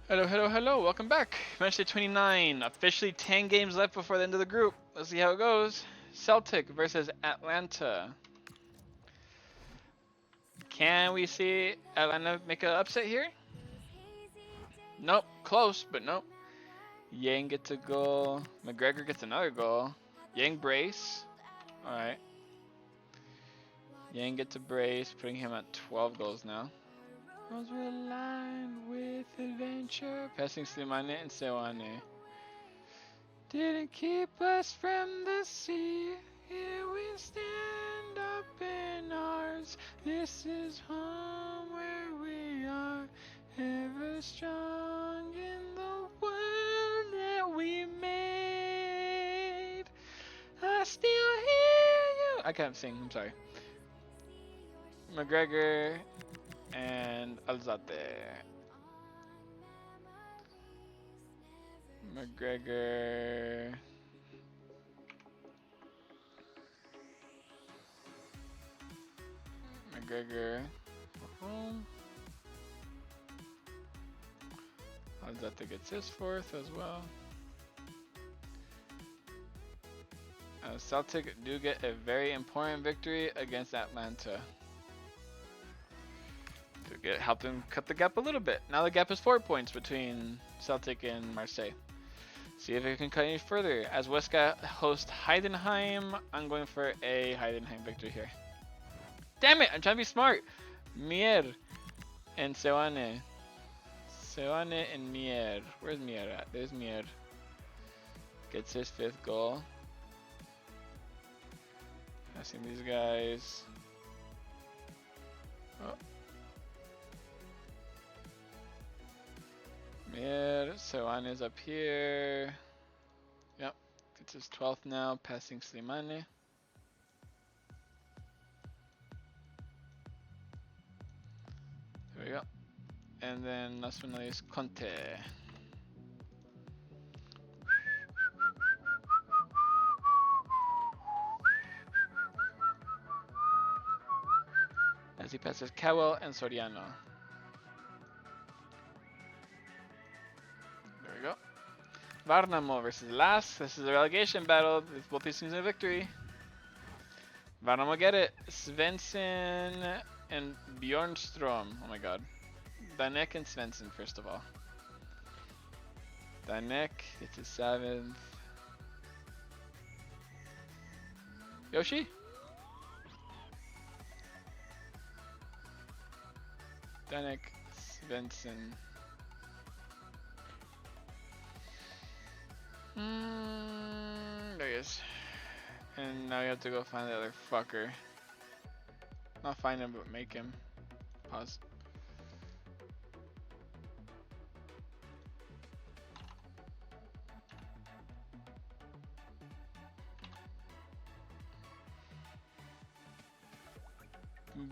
Hello, hello, hello. Welcome back. Matchday 29. Officially 10 games left before the end of the group. Let's see how it goes. Celtic versus Atlanta. Can we see Atlanta make an upset here? Nope. Close, but nope. Yang gets a goal. McGregor gets another goal. Yang brace. Alright. Yang gets a brace, putting him at 12 goals now. Those were lined with adventure. Passing Slimane and Sewane. Didn't keep us from the sea. Here we stand up in ours. This is home where we are. Ever strong in the world that we made. I still hear you. I can't sing, I'm sorry. McGregor and Alzate. McGregor. McGregor. Alzate gets his fourth as well. Celtic do get a very important victory against Atlanta. To help them cut the gap a little bit. Now the gap is 4 points between Celtic and Marseille. See if it can cut any further. As Huesca host Heidenheim, I'm going for a Heidenheim victory here. Damn it! I'm trying to be smart. Mier and Sewane. Sewane and Mier. Where's Mier at? There's Mier. Gets his 5th goal. Passing these guys. Oh. Mier, Sewane is up here. Yep, gets his 12th now, passing Slimane. There we go. And then last one is Conte. As he passes Cowell and Soriano. There we go. Varnamo versus Las. This is a relegation battle. Both these teams in a victory. Varnamo get it. Svensson and Bjornstrom. Oh my god. Danek and Svensson first of all. Danek, it's his 7th. Yoshi? Danek, Svensson. There he is. And now you have to go find the other fucker. Not find him, but make him. Pause.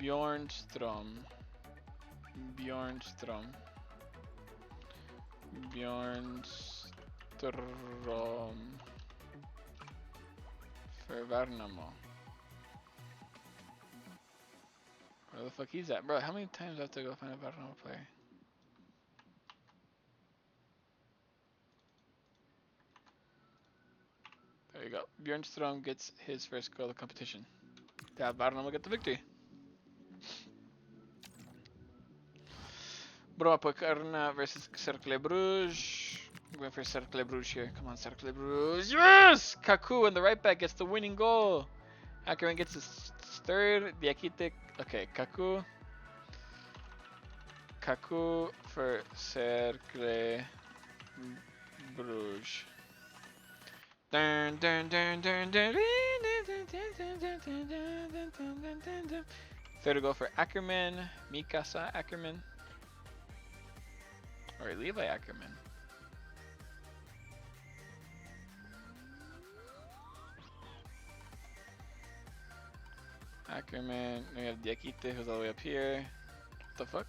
Bjornstrom. Bjornstrom. Bjornstrom. For Varnamo. Where the fuck he's at? Bro, how many times do I have to go find a Varnamo player? There you go. Bjornstrom gets his first goal of the competition. Varnamo get the victory. Broapokarna versus Cercle Bruges. I'm going for Cercle Bruges here. Come on, Cercle Bruges. Yes! Kaku and the right back gets the winning goal. Ackerman gets his 3rd. Diakite. Okay, Kaku. Kaku for Cercle Bruges. Dun, dun, dun, dun, dun. 3rd goal for Ackerman. Mikasa Ackerman. Or Levi Ackerman. Ackerman. We have Diakite who's all the way up here. What the fuck?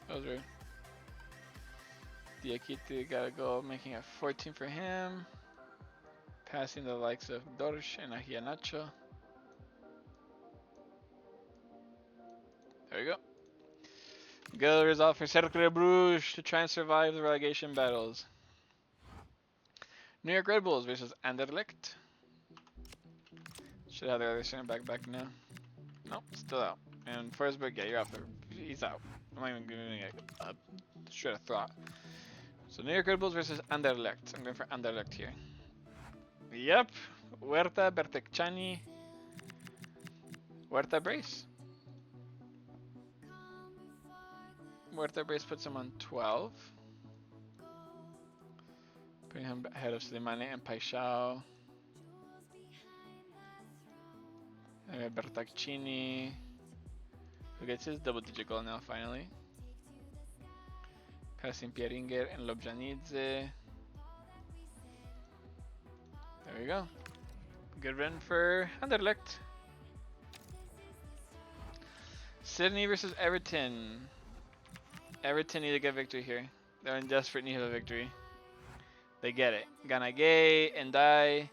That was weird. Diakite got a goal, making it 14 for him. Passing the likes of Dorsch and Ahianacho. Good result for Cercle Bruges to try and survive the relegation battles. New York Red Bulls versus Anderlecht. Should have the other center back now. Nope, still out. And Forsberg, yeah, you're off. He's out. I'm not even giving it a shred of thought. So New York Red Bulls versus Anderlecht. I'm going for Anderlecht here. Yep. Huerta, Bertecchani. Huerta brace. Huerta brace puts him on 12. Putting him ahead of Slimane and Paixão. And we have Bertacchini, who gets his double-digit goal now, finally. Passing Pieringer and Lobjanidze. There we go. Good run for Anderlecht. Sydney versus Everton. Everton need to get victory here. They're in desperate need of a victory. They get it. Ganagay, Endai,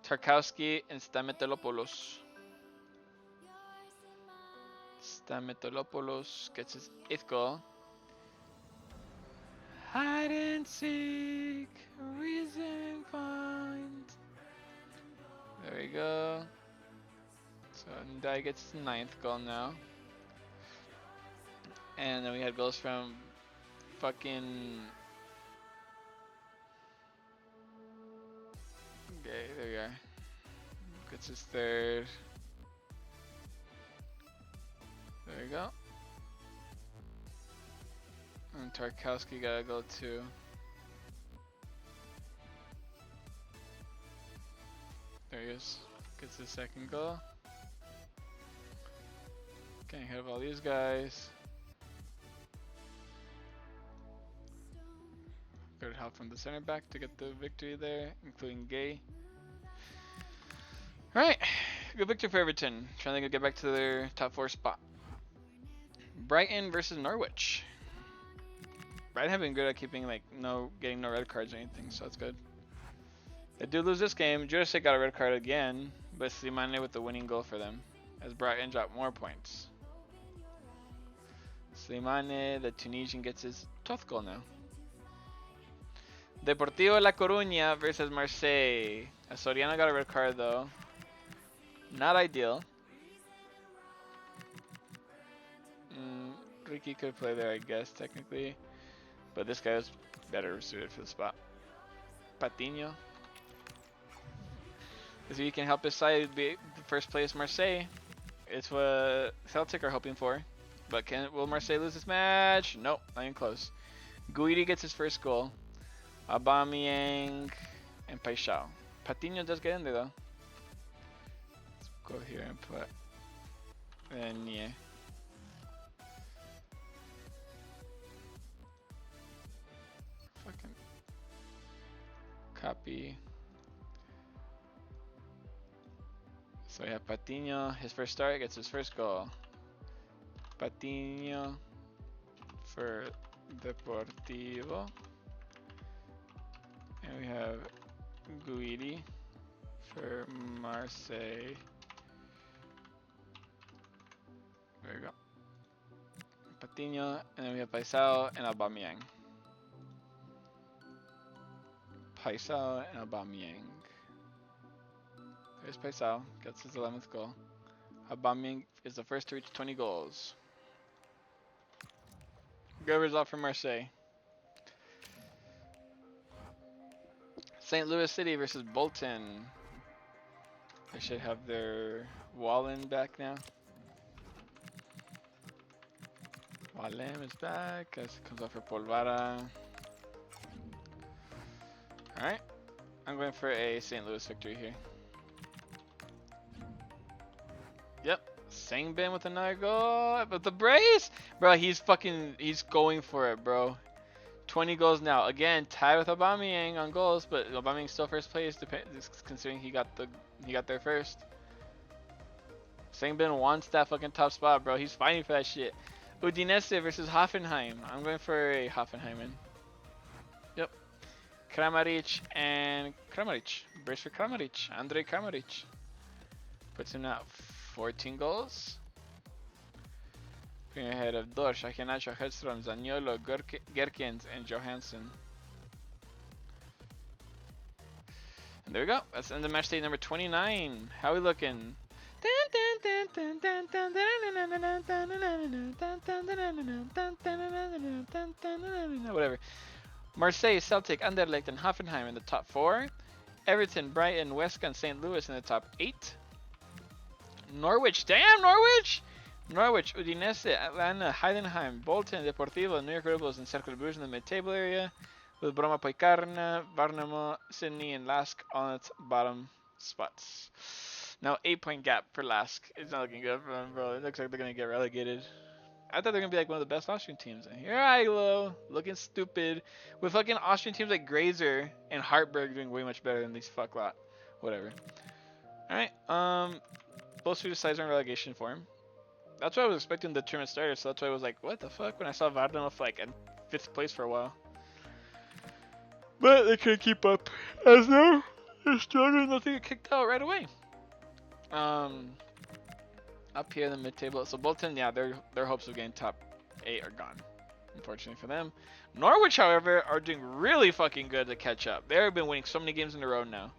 Tarkowski, and Stametolopoulos. Stametolopoulos gets his 8th goal. Hide and seek, reason find. There we go. So Ndai gets his 9th goal now. And then we had goals from fucking... Okay, there we are. Gets his 3rd. There we go. And Tarkowski got a goal too. There he is. Gets his 2nd goal. Getting ahead of all these guys. Good help from the center back to get the victory there, including Gay. Alright, good victory for Everton. Trying to get back to their top 4 spot. Brighton versus Norwich. Brighton have been good at keeping getting no red cards or anything, so that's good. They do lose this game. Jurasek got a red card again, but Slimane with the winning goal for them, as Brighton dropped more points. Slimane, the Tunisian, gets his 12th goal now. Deportivo La Coruña versus Marseille. Soriano got a red card though. Not ideal. Ricky could play there, I guess, technically. But this guy is better suited for the spot. Patiño. If he can help his side be first place Marseille, it's what Celtic are hoping for. But will Marseille lose this match? Nope, not even close. Guidi gets his 1st goal. Aubameyang and Paixão. Patiño does get in there though. Let's go here and put Renier. Fucking copy. So we have Patiño, his 1st start, gets his 1st goal. Patiño for Deportivo. And we have Guidi for Marseille. There we go. Patiño, and then we have Paixão and Aubameyang. Paixão and Aubameyang. There's Paixão, gets his 11th goal. Aubameyang is the first to reach 20 goals. Good result for Marseille. St. Louis City versus Bolton. They should have their Wallen back now. Wallen is back as it comes off for Polvara. Alright, I'm going for a St. Louis victory here. Yep, Sangbin with another goal, but the brace! Bro, he's going for it, bro. 20 goals now. Again, tied with Aubameyang on goals, but Aubameyang's still first place, considering he got there first. Sangbin wants that fucking top spot, bro. He's fighting for that shit. Udinese versus Hoffenheim. I'm going for a Hoffenheimen. Yep. Kramaric and Kramaric. Brace for Kramaric. Andrej Kramaric. Puts him at 14 goals. Being ahead of Dorsch, Akinacho, Hedstrom, Zaniolo, Gerkins, and Johansson. And there we go. That's the end of match day number 29. How we looking? Whatever. Marseille, Celtic, Anderlecht, and Hoffenheim in the top 4. Everton, Brighton, West Ham, St. Louis in the top 8. Norwich, damn Norwich! Norwich, Udinese, Atlanta, Heidenheim, Bolton, Deportivo, New York Red Bulls, and Cercle Bruges in the mid-table area, with Broma Poicarna, Varnamo, Sydney, and Lask on its bottom spots. Now 8-point gap for Lask. It's not looking good for them, bro. It looks like they're gonna get relegated. I thought they're gonna be like one of the best Austrian teams. And here I go, looking stupid, with fucking Austrian teams like Grazer and Hartberg doing way much better than these fuck lot. Whatever. All right. Both Swedish sides are in relegation for him. That's what I was expecting the tournament starter, so that's why I was like, what the fuck, when I saw Varnamo like in 5th place for a while. But they couldn't keep up. As now, they're struggling enough to get kicked out right away. Up here in the mid-table, so Bolton, yeah, their hopes of getting top 8 are gone, unfortunately for them. Norwich, however, are doing really fucking good to catch up. They've been winning so many games in a row now.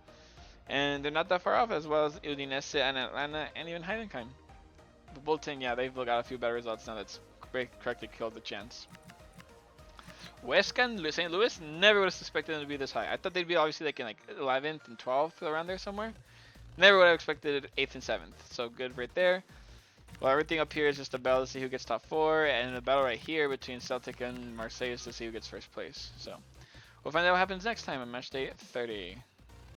And they're not that far off, as well as Udinese and Atlanta and even Heidenheim. But Bolton, yeah, they've got a few better results now. That's correctly killed the chance. West Ham, St. Louis, never would have suspected them to be this high. I thought they'd be obviously like in like 11th and 12th, around there somewhere. Never would have expected 8th and 7th. So good right there. Well, everything up here is just a battle to see who gets top 4, and a battle right here between Celtic and Marseille is to see who gets first place. So we'll find out what happens next time on Matchday 30.